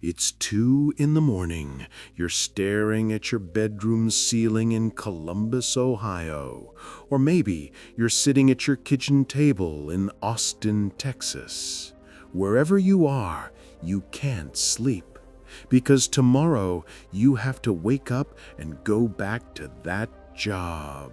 It's 2 in the morning. You're staring at your bedroom ceiling in Columbus, Ohio. Or maybe you're sitting at your kitchen table in Austin, Texas. Wherever you are, you can't sleep. Because tomorrow you have to wake up and go back to that job.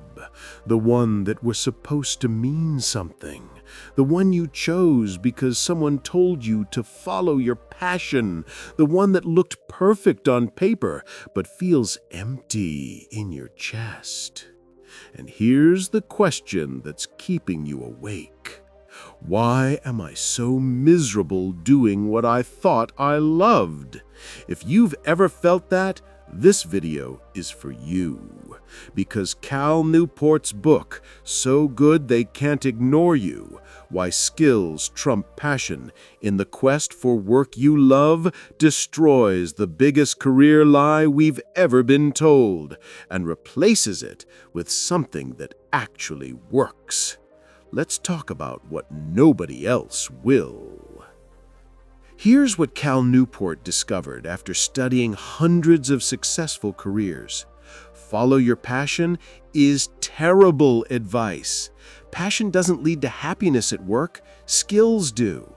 The one that was supposed to mean something. The one you chose because someone told you to follow your passion. The one that looked perfect on paper but feels empty in your chest. And here's the question that's keeping you awake. Why am I so miserable doing what I thought I loved? If you've ever felt that, this video is for you. Because Cal Newport's book, So Good They Can't Ignore You, Why Skills Trump Passion in the Quest for Work You Love, destroys the biggest career lie we've ever been told and replaces it with something that actually works. Let's talk about what nobody else will. Here's what Cal Newport discovered after studying hundreds of successful careers. Follow your passion is terrible advice. Passion doesn't lead to happiness at work, skills do.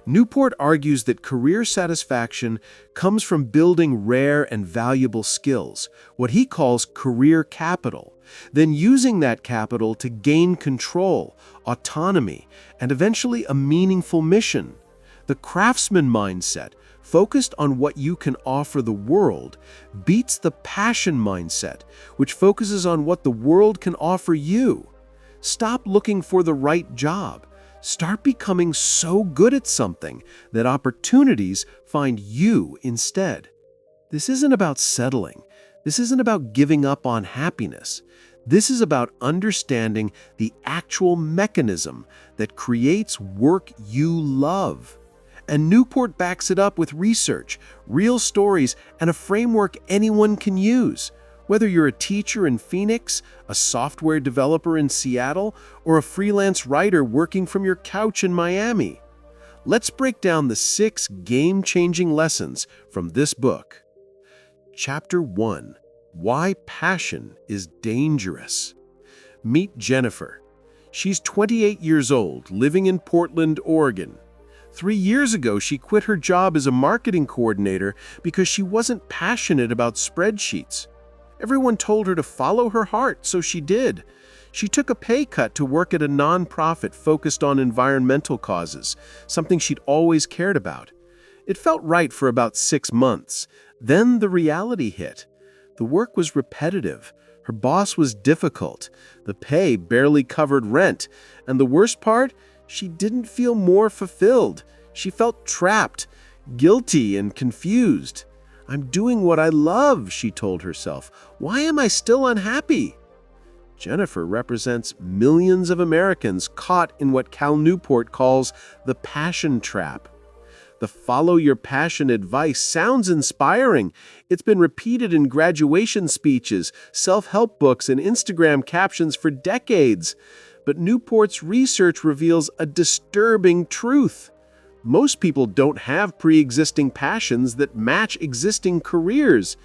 Newport argues that career satisfaction comes from building rare and valuable skills, what he calls career capital, then using that capital to gain control, autonomy, and eventually a meaningful mission. The Craftsman Mindset, focused on what you can offer the world, beats the passion mindset, which focuses on what the world can offer you. Stop looking for the right job. Start becoming so good at something that opportunities find you instead. This isn't about settling. This isn't about giving up on happiness. This is about understanding the actual mechanism that creates work you love. And Newport backs it up with research, real stories, and a framework anyone can use. Whether you're a teacher in Phoenix, a software developer in Seattle, or a freelance writer working from your couch in Miami. Let's break down the 6 game-changing lessons from this book. Chapter 1. Why Passion is Dangerous. Meet Jennifer. She's 28 years old, living in Portland, Oregon. 3 years ago, she quit her job as a marketing coordinator because she wasn't passionate about spreadsheets. Everyone told her to follow her heart, so she did. She took a pay cut to work at a nonprofit focused on environmental causes, something she'd always cared about. It felt right for about 6 months. Then the reality hit. The work was repetitive. Her boss was difficult. The pay barely covered rent. And the worst part? She didn't feel more fulfilled. She felt trapped, guilty, and confused. I'm doing what I love, she told herself. Why am I still unhappy? Jennifer represents millions of Americans caught in what Cal Newport calls the passion trap. The follow your passion advice sounds inspiring. It's been repeated in graduation speeches, self-help books, and Instagram captions for decades. But Newport's research reveals a disturbing truth. Most people don't have pre-existing passions that match existing careers.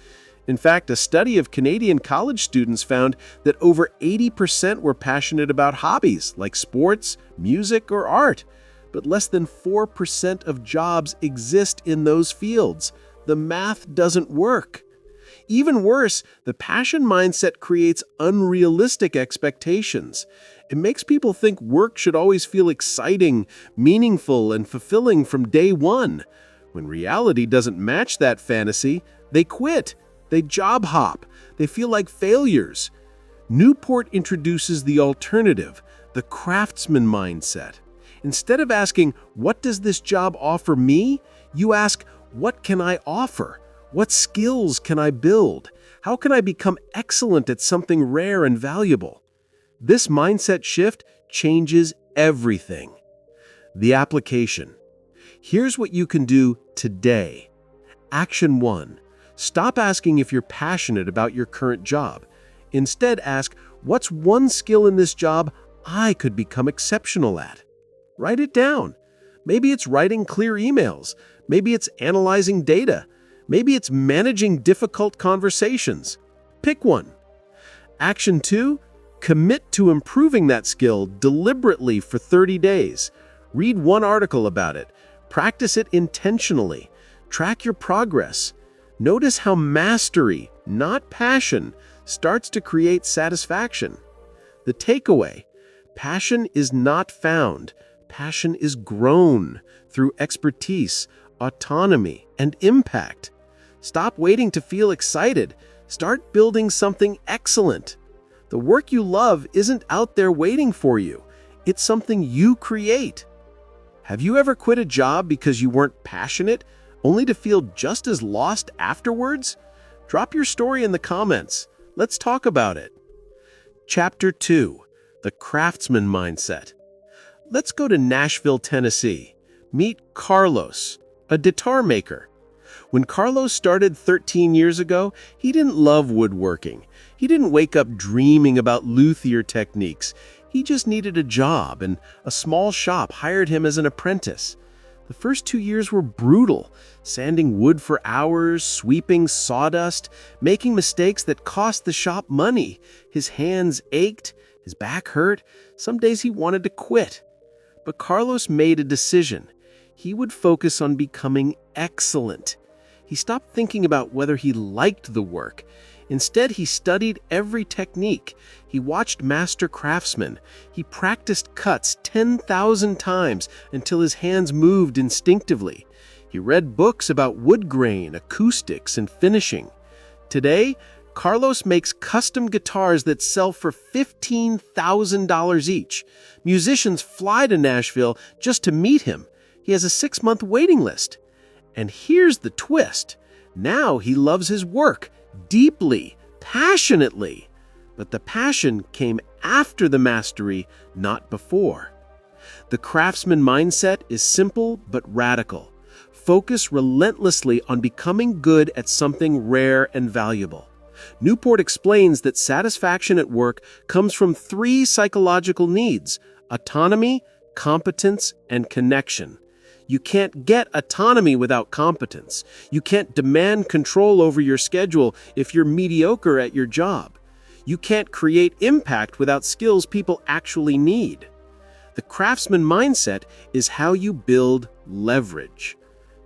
In fact, a study of Canadian college students found that over 80% were passionate about hobbies like sports, music, or art. But less than 4% of jobs exist in those fields. The math doesn't work. Even worse, the passion mindset creates unrealistic expectations. It makes people think work should always feel exciting, meaningful, and fulfilling from day one. When reality doesn't match that fantasy, they quit. They job hop. They feel like failures. Newport introduces the alternative, the Craftsman Mindset. Instead of asking, what does this job offer me? You ask, what can I offer? What skills can I build? How can I become excellent at something rare and valuable? This mindset shift changes everything. The application. Here's what you can do today. Action 1. Stop asking if you're passionate about your current job. Instead, ask, what's one skill in this job I could become exceptional at? Write it down. Maybe it's writing clear emails. Maybe it's analyzing data. Maybe it's managing difficult conversations. Pick one. Action 2, commit to improving that skill deliberately for 30 days. Read one article about it. Practice it intentionally. Track your progress. Notice how mastery, not passion, starts to create satisfaction. The takeaway: passion is not found. Passion is grown through expertise, autonomy, and impact. Stop waiting to feel excited. Start building something excellent. The work you love isn't out there waiting for you. It's something you create. Have you ever quit a job because you weren't passionate, only to feel just as lost afterwards? Drop your story in the comments. Let's talk about it. Chapter 2: The Craftsman Mindset. Let's go to Nashville, Tennessee. Meet Carlos, a guitar maker. When Carlos started 13 years ago, he didn't love woodworking. He didn't wake up dreaming about luthier techniques. He just needed a job, and a small shop hired him as an apprentice. The first 2 years were brutal, sanding wood for hours, sweeping sawdust, making mistakes that cost the shop money. His hands ached, his back hurt. Some days he wanted to quit. But Carlos made a decision. He would focus on becoming excellent. He stopped thinking about whether he liked the work. Instead, he studied every technique. He watched master craftsmen. He practiced cuts 10,000 times until his hands moved instinctively. He read books about wood grain, acoustics, and finishing. Today, Carlos makes custom guitars that sell for $15,000 each. Musicians fly to Nashville just to meet him. He has a 6-month waiting list. And here's the twist. Now he loves his work deeply, passionately. But the passion came after the mastery, not before. The craftsman mindset is simple but radical. Focus relentlessly on becoming good at something rare and valuable. Newport explains that satisfaction at work comes from 3 psychological needs: autonomy, competence, and connection. You can't get autonomy without competence. You can't demand control over your schedule if you're mediocre at your job. You can't create impact without skills people actually need. The craftsman mindset is how you build leverage.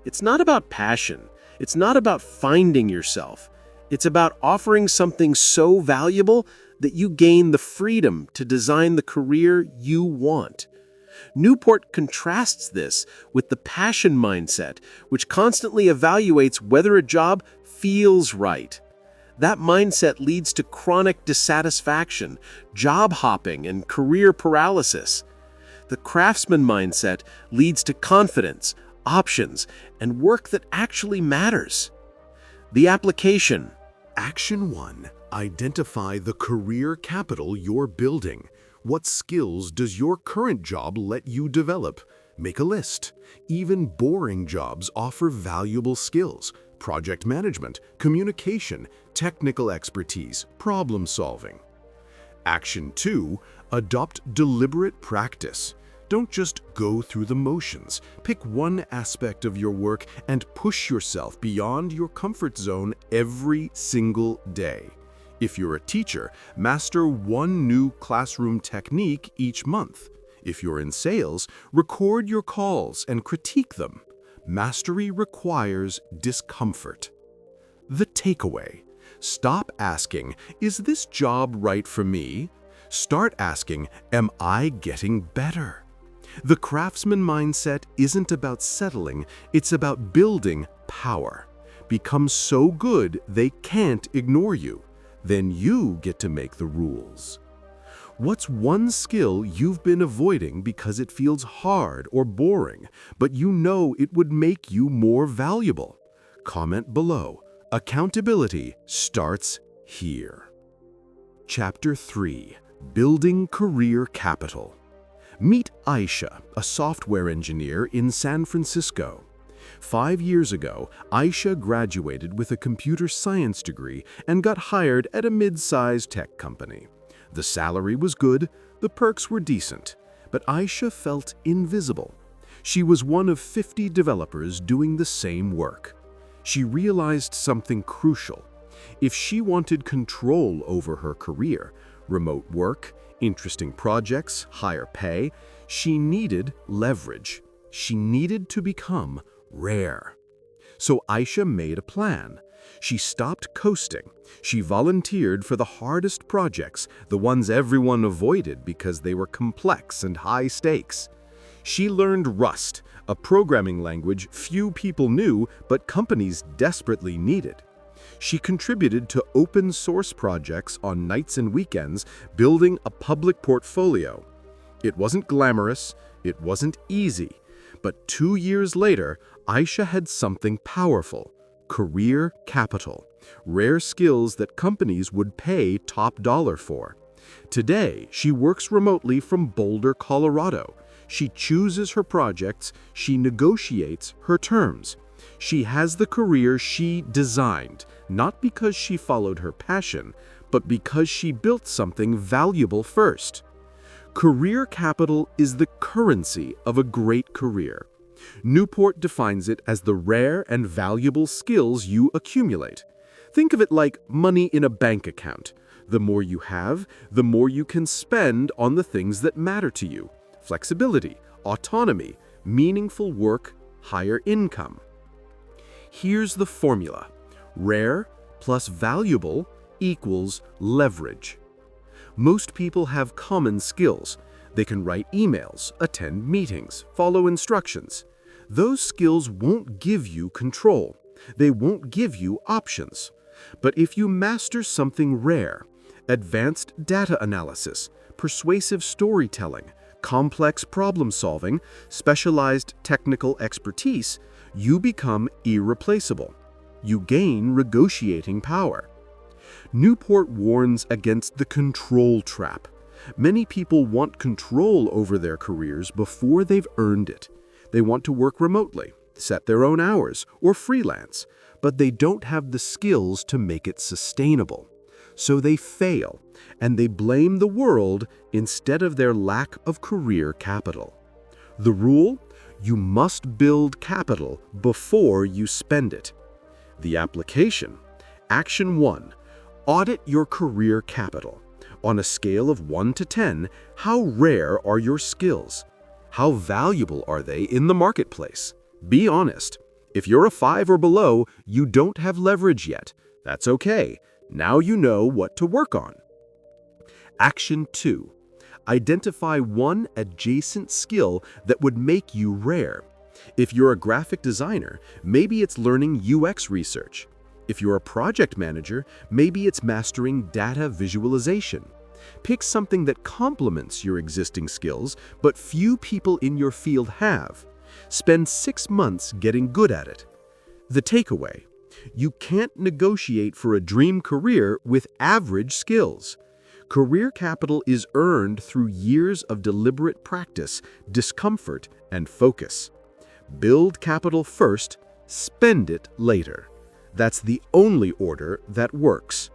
It's not about passion. It's not about finding yourself. It's about offering something so valuable that you gain the freedom to design the career you want. Newport contrasts this with the passion mindset, which constantly evaluates whether a job feels right. That mindset leads to chronic dissatisfaction, job hopping, and career paralysis. The craftsman mindset leads to confidence, options, and work that actually matters. The application. Action 1. Identify the career capital you're building. What skills does your current job let you develop? Make a list. Even boring jobs offer valuable skills: project management, communication, technical expertise, problem solving. Action 2. Adopt deliberate practice. Don't just go through the motions. Pick one aspect of your work and push yourself beyond your comfort zone every single day. If you're a teacher, master one new classroom technique each month. If you're in sales, record your calls and critique them. Mastery requires discomfort. The takeaway. Stop asking, "Is this job right for me?" Start asking, "Am I getting better?" The craftsman mindset isn't about settling, it's about building power. Become so good they can't ignore you. Then you get to make the rules. What's one skill you've been avoiding because it feels hard or boring, but you know it would make you more valuable? Comment below. Accountability starts here. Chapter 3. Building Career Capital. Meet Aisha, a software engineer in San Francisco. 5 years ago, Aisha graduated with a computer science degree and got hired at a mid-sized tech company. The salary was good, the perks were decent, but Aisha felt invisible. She was one of 50 developers doing the same work. She realized something crucial. If she wanted control over her career, remote work, interesting projects, higher pay, she needed leverage. She needed to become rare. So Aisha made a plan. She stopped coasting. She volunteered for the hardest projects, the ones everyone avoided because they were complex and high stakes. She learned Rust, a programming language few people knew but companies desperately needed. She contributed to open source projects on nights and weekends, building a public portfolio. It wasn't glamorous, it wasn't easy, but 2 years later, Aisha had something powerful: career capital, rare skills that companies would pay top dollar for. Today, she works remotely from Boulder, Colorado. She chooses her projects, she negotiates her terms. She has the career she designed, not because she followed her passion, but because she built something valuable first. Career capital is the currency of a great career. Newport defines it as the rare and valuable skills you accumulate. Think of it like money in a bank account. The more you have, the more you can spend on the things that matter to you: flexibility, autonomy, meaningful work, higher income. Here's the formula: rare plus valuable equals leverage. Most people have common skills. They can write emails, attend meetings, follow instructions. Those skills won't give you control. They won't give you options. But if you master something rare, advanced data analysis, persuasive storytelling, complex problem solving, specialized technical expertise, you become irreplaceable. You gain negotiating power. Newport warns against the control trap. Many people want control over their careers before they've earned it. They want to work remotely, set their own hours, or freelance, but they don't have the skills to make it sustainable. So they fail, and they blame the world instead of their lack of career capital. The rule: you must build capital before you spend it. The application: Action 1. Audit your career capital. On a scale of 1 to 10, how rare are your skills? How valuable are they in the marketplace? Be honest. If you're a 5 or below, you don't have leverage yet. That's okay. Now you know what to work on. Action 2. Identify one adjacent skill that would make you rare. If you're a graphic designer, maybe it's learning UX research. If you're a project manager, maybe it's mastering data visualization. Pick something that complements your existing skills, but few people in your field have. Spend 6 months getting good at it. The takeaway: you can't negotiate for a dream career with average skills. Career capital is earned through years of deliberate practice, discomfort, and focus. Build capital first, spend it later. That's the only order that works.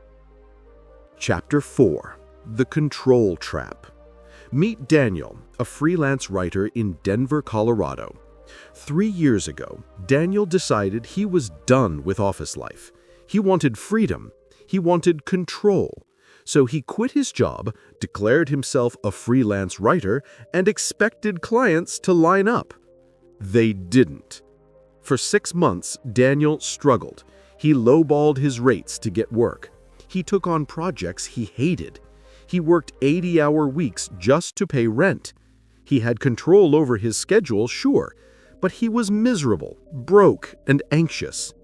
Chapter 4. The Control Trap. Meet Daniel, a freelance writer in Denver, Colorado. 3 years ago, Daniel decided he was done with office life. He wanted freedom. He wanted control. So he quit his job, declared himself a freelance writer, and expected clients to line up. They didn't. For 6 months, Daniel struggled. He lowballed his rates to get work. He took on projects he hated. He worked 80-hour weeks just to pay rent. He had control over his schedule, sure, but he was miserable, broke, and anxious.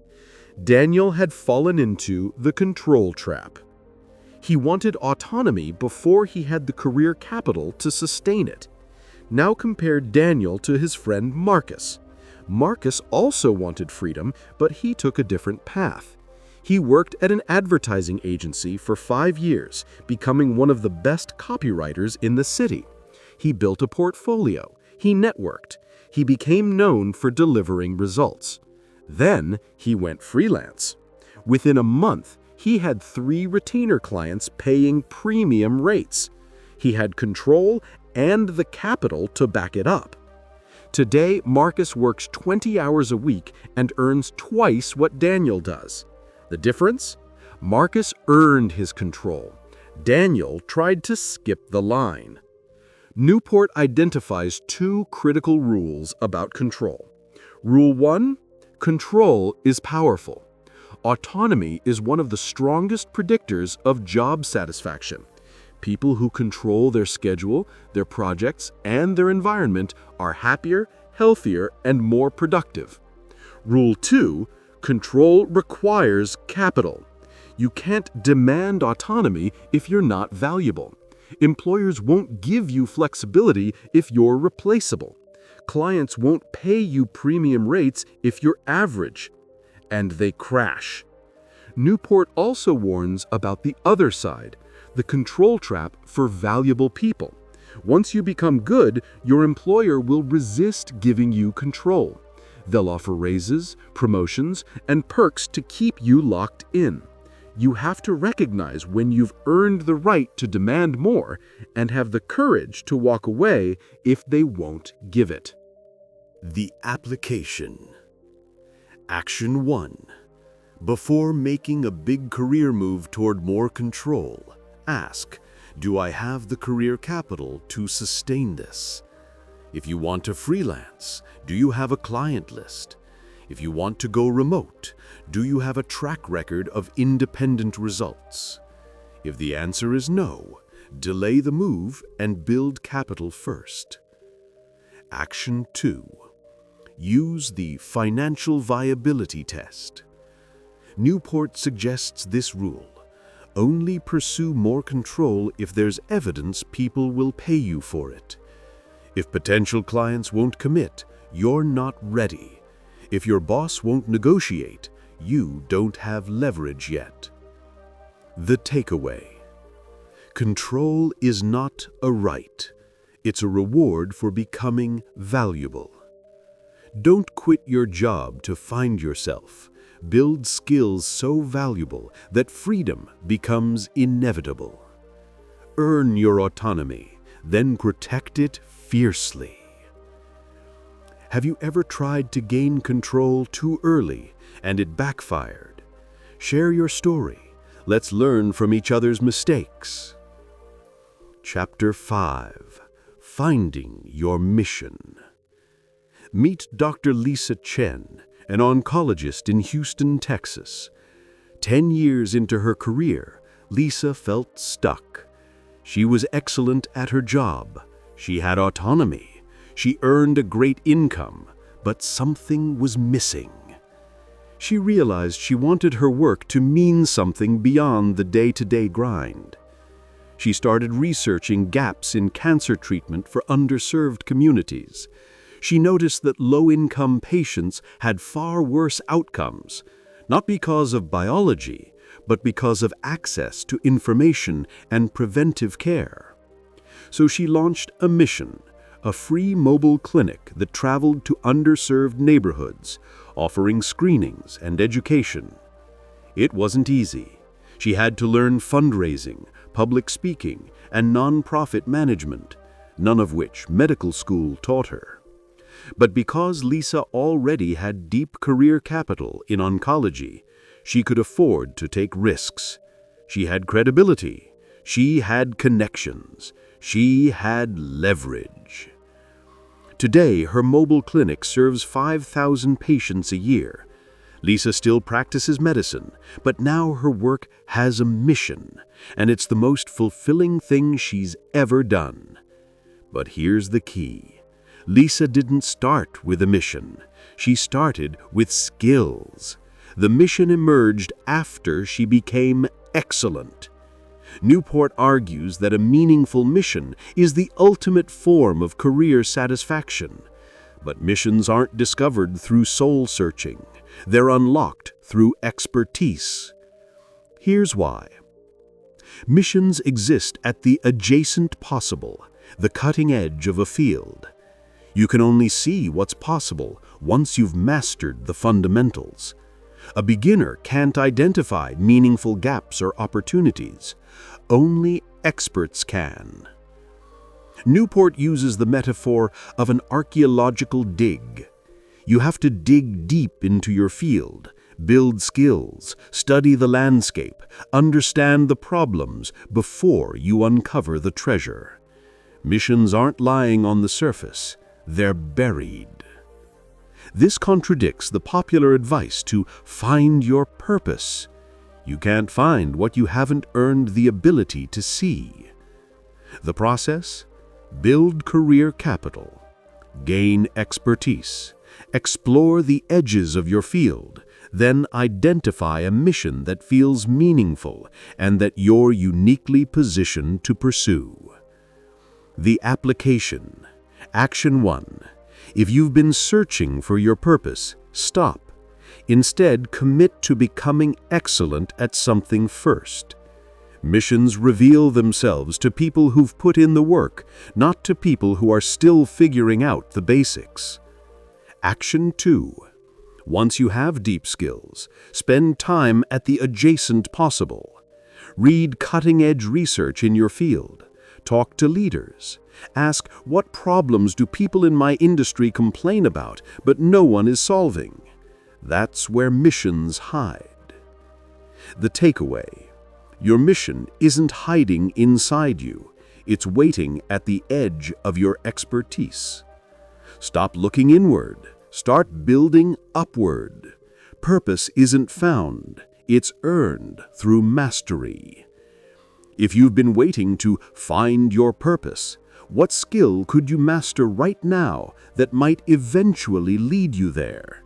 Daniel had fallen into the control trap. He wanted autonomy before he had the career capital to sustain it. Now compare Daniel to his friend Marcus. Marcus also wanted freedom, but he took a different path. He worked at an advertising agency for 5 years, becoming one of the best copywriters in the city. He built a portfolio. He networked. He became known for delivering results. Then he went freelance. Within a month, he had 3 retainer clients paying premium rates. He had control and the capital to back it up. Today, Marcus works 20 hours a week and earns twice what Daniel does. The difference? Marcus earned his control. Daniel tried to skip the line. Newport identifies two critical rules about control. Rule 1: control is powerful. Autonomy is one of the strongest predictors of job satisfaction. People who control their schedule, their projects, and their environment are happier, healthier, and more productive. Rule 2: control requires capital. You can't demand autonomy if you're not valuable. Employers won't give you flexibility if you're replaceable. Clients won't pay you premium rates if you're average. And they crash. Newport also warns about the other side, the control trap for valuable people. Once you become good, your employer will resist giving you control. They'll offer raises, promotions, and perks to keep you locked in. You have to recognize when you've earned the right to demand more and have the courage to walk away if they won't give it. The application. Action 1. Before making a big career move toward more control, ask, do I have the career capital to sustain this? If you want to freelance, do you have a client list? If you want to go remote, do you have a track record of independent results? If the answer is no, delay the move and build capital first. Action 2. Use the financial viability test. Newport suggests this rule: only pursue more control if there's evidence people will pay you for it. If potential clients won't commit, you're not ready. If your boss won't negotiate, you don't have leverage yet. The takeaway. Control is not a right. It's a reward for becoming valuable. Don't quit your job to find yourself. Build skills so valuable that freedom becomes inevitable. Earn your autonomy, then protect it fiercely. Have you ever tried to gain control too early and it backfired? Share your story. Let's learn from each other's mistakes. Chapter 5. Finding Your Mission. Meet Dr. Lisa Chen, an oncologist in Houston, Texas. 10 years into her career, Lisa felt stuck. She was excellent at her job. She had autonomy. She earned a great income, but something was missing. She realized she wanted her work to mean something beyond the day-to-day grind. She started researching gaps in cancer treatment for underserved communities. She noticed that low-income patients had far worse outcomes, not because of biology, but because of access to information and preventive care. So she launched a mission, a free mobile clinic that traveled to underserved neighborhoods, offering screenings and education. It wasn't easy. She had to learn fundraising, public speaking, and nonprofit management, none of which medical school taught her. But because Lisa already had deep career capital in oncology, she could afford to take risks. She had credibility. She had connections. She had leverage. Today, her mobile clinic serves 5,000 patients a year. Lisa still practices medicine, but now her work has a mission, and it's the most fulfilling thing she's ever done. But here's the key. Lisa didn't start with a mission. She started with skills. The mission emerged after she became excellent. Newport argues that a meaningful mission is the ultimate form of career satisfaction. But missions aren't discovered through soul-searching. They're unlocked through expertise. Here's why. Missions exist at the adjacent possible, the cutting edge of a field. You can only see what's possible once you've mastered the fundamentals. A beginner can't identify meaningful gaps or opportunities. Only experts can. Newport uses the metaphor of an archaeological dig. You have to dig deep into your field, build skills, study the landscape, understand the problems before you uncover the treasure. Missions aren't lying on the surface, they're buried. This contradicts the popular advice to find your purpose. You can't find what you haven't earned the ability to see. The process? Build career capital, gain expertise, explore the edges of your field, then identify a mission that feels meaningful and that you're uniquely positioned to pursue. The application. Action 1. If you've been searching for your purpose, stop. Instead, commit to becoming excellent at something first. Missions reveal themselves to people who've put in the work, not to people who are still figuring out the basics. Action 2. Once you have deep skills, spend time at the adjacent possible. Read cutting-edge research in your field. Talk to leaders. Ask, what problems do people in my industry complain about, but no one is solving? That's where missions hide. The takeaway. Your mission isn't hiding inside you. It's waiting at the edge of your expertise. Stop looking inward. Start building upward. Purpose isn't found. It's earned through mastery. If you've been waiting to find your purpose, what skill could you master right now that might eventually lead you there?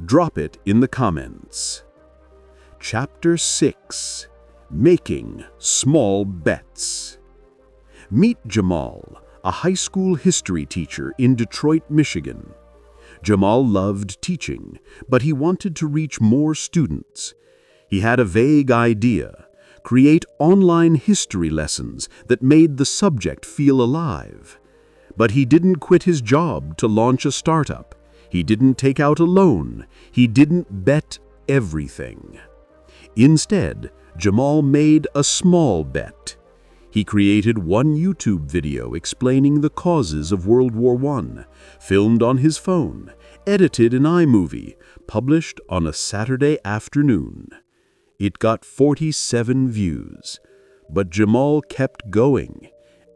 Drop it in the comments. Chapter 6. Making small bets. Meet Jamal, a high school history teacher in Detroit, Michigan. Jamal loved teaching, but he wanted to reach more students. He had a vague idea: create online history lessons that made the subject feel alive. But he didn't quit his job to launch a startup. He didn't take out a loan. He didn't bet everything. Instead, Jamal made a small bet. He created one YouTube video explaining the causes of World War I, filmed on his phone, edited in iMovie, published on a Saturday afternoon. It got 47 views, but Jamal kept going.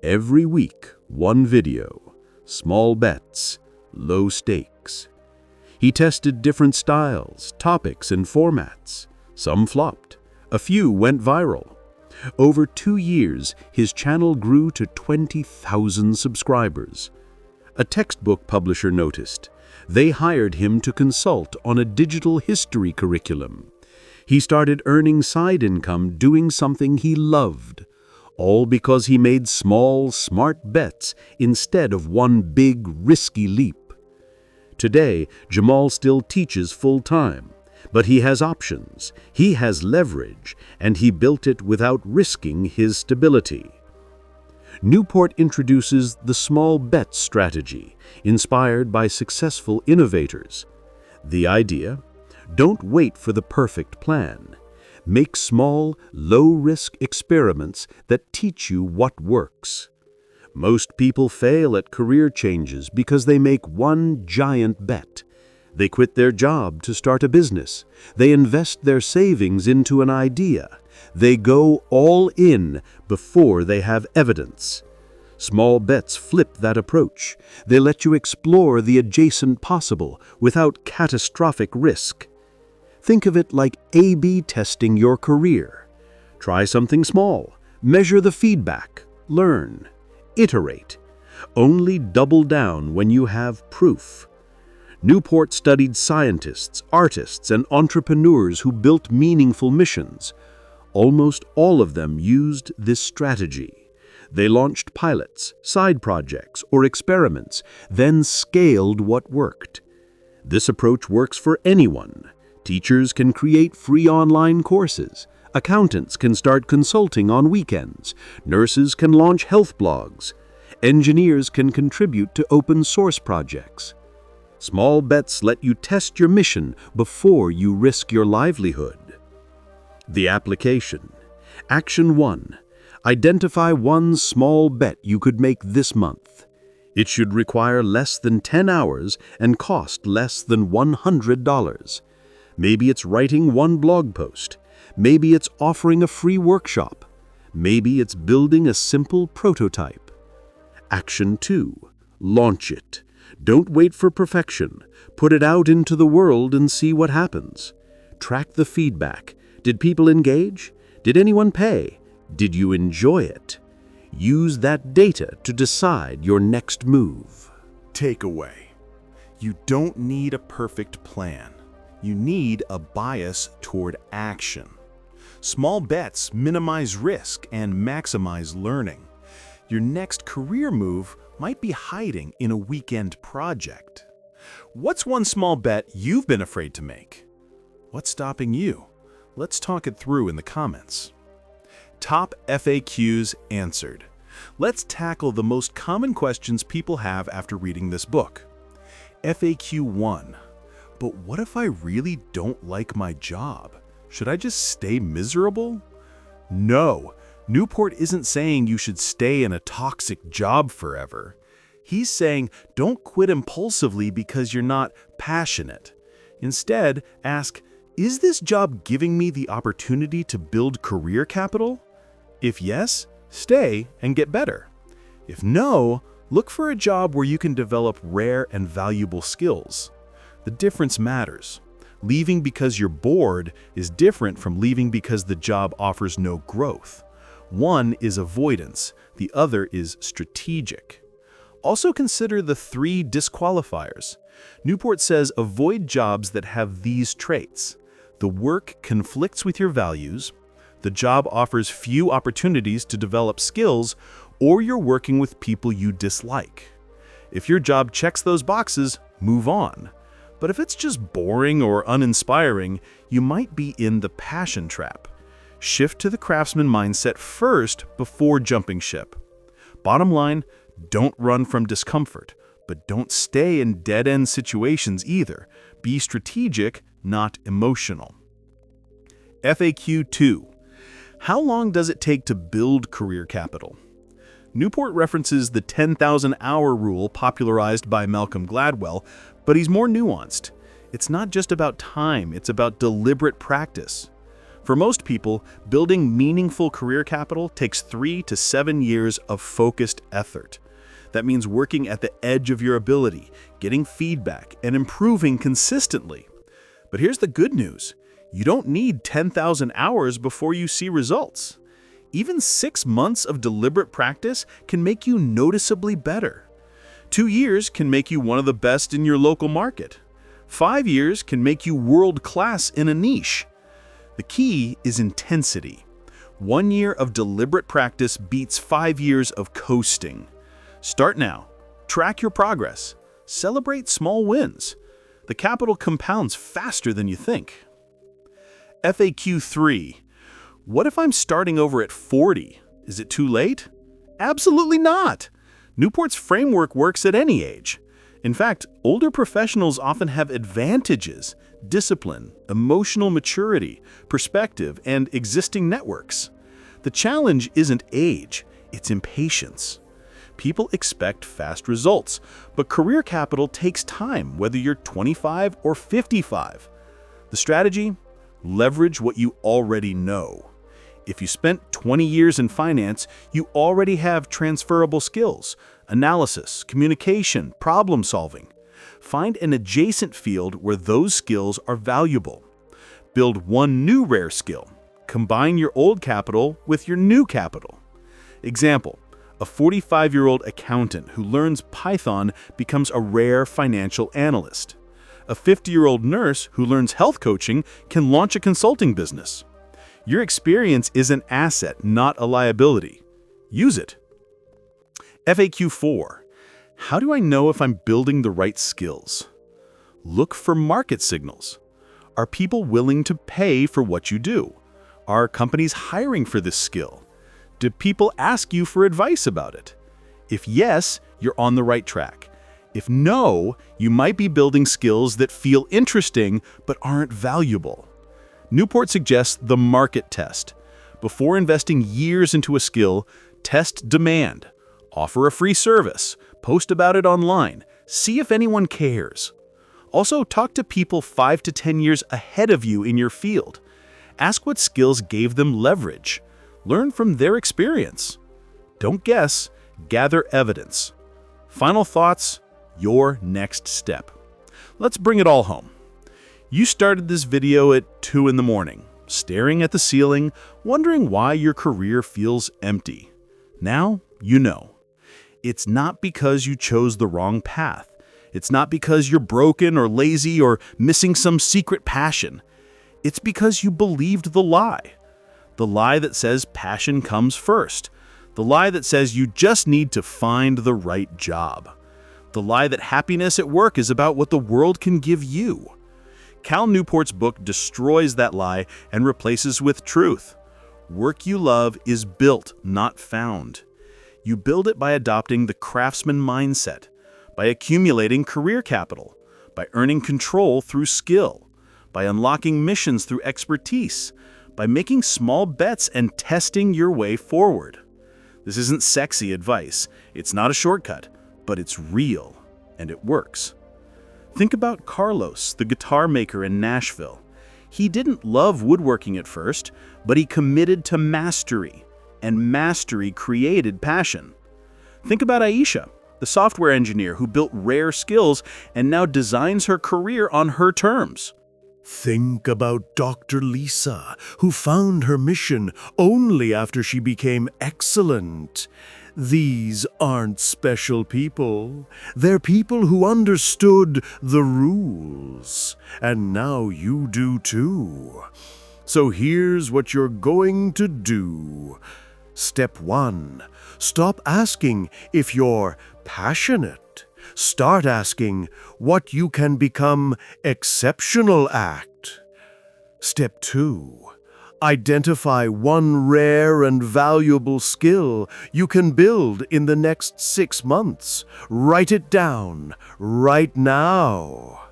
Every week, one video, small bets, low stakes. He tested different styles, topics, and formats. Some flopped. A few went viral. Over 2 years, his channel grew to 20,000 subscribers. A textbook publisher noticed. They hired him to consult on a digital history curriculum. He started earning side income doing something he loved, all because he made small, smart bets instead of one big, risky leap. Today, Jamal still teaches full-time. But he has options, he has leverage, and he built it without risking his stability. Newport introduces the small bet strategy, inspired by successful innovators. The idea? Don't wait for the perfect plan. Make small, low-risk experiments that teach you what works. Most people fail at career changes because they make one giant bet. They quit their job to start a business. They invest their savings into an idea. They go all in before they have evidence. Small bets flip that approach. They let you explore the adjacent possible without catastrophic risk. Think of it like A/B testing your career. Try something small. Measure the feedback. Learn. Iterate. Only double down when you have proof. Newport studied scientists, artists, and entrepreneurs who built meaningful missions. Almost all of them used this strategy. They launched pilots, side projects, or experiments, then scaled what worked. This approach works for anyone. Teachers can create free online courses. Accountants can start consulting on weekends. Nurses can launch health blogs. Engineers can contribute to open source projects. Small bets let you test your mission before you risk your livelihood. The application. Action 1. Identify one small bet you could make this month. It should require less than 10 hours and cost less than $100. Maybe it's writing one blog post. Maybe it's offering a free workshop. Maybe it's building a simple prototype. Action 2. Launch it. Don't wait for perfection. Put it out into the world and see what happens. Track the feedback. Did people engage? Did anyone pay? Did you enjoy it? Use that data to decide your next move. Takeaway: you don't need a perfect plan. You need a bias toward action. Small bets minimize risk and maximize learning. Your next career move might be hiding in a weekend project. What's one small bet you've been afraid to make? What's stopping you? Let's talk it through in the comments. Top FAQs answered. Let's tackle the most common questions people have after reading this book. FAQ 1. But what if I really don't like my job? Should I just stay miserable? No, Newport isn't saying you should stay in a toxic job forever. He's saying don't quit impulsively because you're not passionate. Instead, ask, is this job giving me the opportunity to build career capital? If yes, stay and get better. If no, look for a job where you can develop rare and valuable skills. The difference matters. Leaving because you're bored is different from leaving because the job offers no growth. One is avoidance, the other is strategic. Also consider the 3 disqualifiers. Newport says avoid jobs that have these traits. The work conflicts with your values, the job offers few opportunities to develop skills, or you're working with people you dislike. If your job checks those boxes, move on. But if it's just boring or uninspiring, you might be in the passion trap. Shift to the Craftsman Mindset first before jumping ship. Bottom line, don't run from discomfort, but don't stay in dead-end situations either. Be strategic, not emotional. FAQ 2. How long does it take to build career capital? Newport references the 10,000-hour rule popularized by Malcolm Gladwell, but he's more nuanced. It's not just about time, it's about deliberate practice. For most people, building meaningful career capital takes 3 to 7 years of focused effort. That means working at the edge of your ability, getting feedback, and improving consistently. But here's the good news. You don't need 10,000 hours before you see results. Even 6 months of deliberate practice can make you noticeably better. 2 years can make you one of the best in your local market. 5 years can make you world-class in a niche. The key is intensity. 1 year of deliberate practice beats 5 years of coasting. Start now. Track your progress. Celebrate small wins. The capital compounds faster than you think. FAQ 3. What if I'm starting over at 40? Is it too late? Absolutely not. Newport's framework works at any age. In fact, older professionals often have advantages: discipline, emotional maturity, perspective, and existing networks. The challenge isn't age, it's impatience. People expect fast results, but career capital takes time, whether you're 25 or 55. The strategy? Leverage what you already know. If you spent 20 years in finance, you already have transferable skills: analysis, communication, problem solving. Find an adjacent field where those skills are valuable. Build one new rare skill. Combine your old capital with your new capital. Example: a 45-year-old accountant who learns Python becomes a rare financial analyst. A 50-year-old nurse who learns health coaching can launch a consulting business. Your experience is an asset, not a liability. Use it. FAQ 4. How do I know if I'm building the right skills? Look for market signals. Are people willing to pay for what you do? Are companies hiring for this skill? Do people ask you for advice about it? If yes, you're on the right track. If no, you might be building skills that feel interesting but aren't valuable. Newport suggests the market test. Before investing years into a skill, test demand. Offer a free service. Post about it online. See if anyone cares. Also, talk to people 5 to 10 years ahead of you in your field. Ask what skills gave them leverage. Learn from their experience. Don't guess, gather evidence. Final thoughts, your next step. Let's bring it all home. You started this video at 2 in the morning, staring at the ceiling, wondering why your career feels empty. Now you know. It's not because you chose the wrong path. It's not because you're broken or lazy or missing some secret passion. It's because you believed the lie. The lie that says passion comes first. The lie that says you just need to find the right job. The lie that happiness at work is about what the world can give you. Cal Newport's book destroys that lie and replaces with truth. Work you love is built, not found. You build it by adopting the Craftsman Mindset, by accumulating career capital, by earning control through skill, by unlocking missions through expertise, by making small bets and testing your way forward. This isn't sexy advice. It's not a shortcut, but it's real, and it works. Think about Carlos, the guitar maker in Nashville. He didn't love woodworking at first, but he committed to mastery, and mastery created passion. Think about Aisha, the software engineer who built rare skills and now designs her career on her terms. Think about Dr. Lisa, who found her mission only after she became excellent. These aren't special people. They're people who understood the rules. And now you do too. So here's what you're going to do. Step 1. Stop asking if you're passionate. Start asking what you can become exceptional at. Step 2. Identify one rare and valuable skill you can build in the next 6 months. Write it down right now.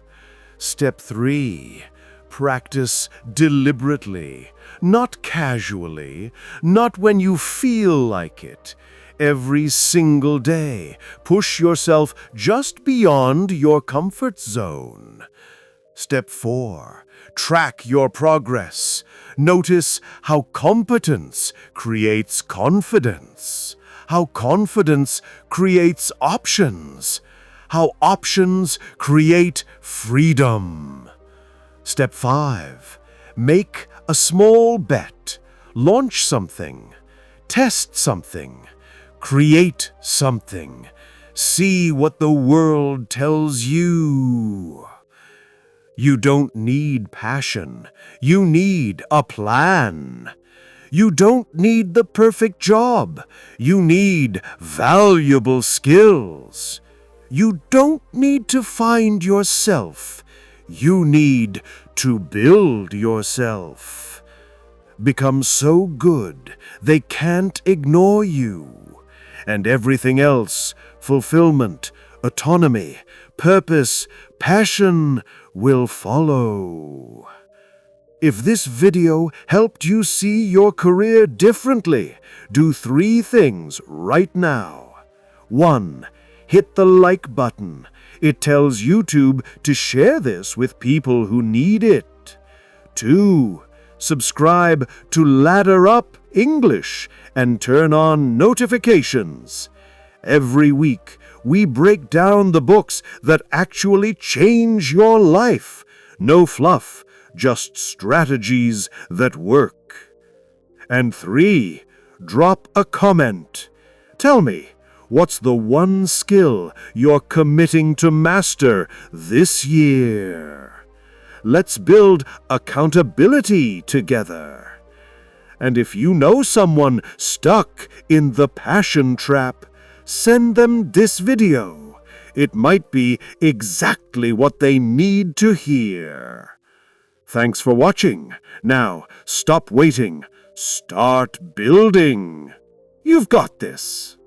Step 3. Practice deliberately, not casually, not when you feel like it. Every single day, push yourself just beyond your comfort zone. Step 4. Track your progress. Notice how competence creates confidence, how confidence creates options, how options create freedom. Step 5. Make a small bet. Launch something. Test something. Create something. See what the world tells you. You don't need passion. You need a plan. You don't need the perfect job. You need valuable skills. You don't need to find yourself. You need to build yourself. Become so good they can't ignore you. And everything else, fulfillment, autonomy, purpose, passion, will follow. If this video helped you see your career differently, do 3 things right now. 1. Hit the like button. It tells YouTube to share this with people who need it. 2. Subscribe to Ladder Up English and turn on notifications. Every week, we break down the books that actually change your life. No fluff, just strategies that work. And 3, drop a comment. Tell me, what's the one skill you're committing to master this year? Let's build accountability together. And if you know someone stuck in the passion trap, send them this video. It might be exactly what they need to hear. Thanks for watching. Now, stop waiting. Start building. You've got this.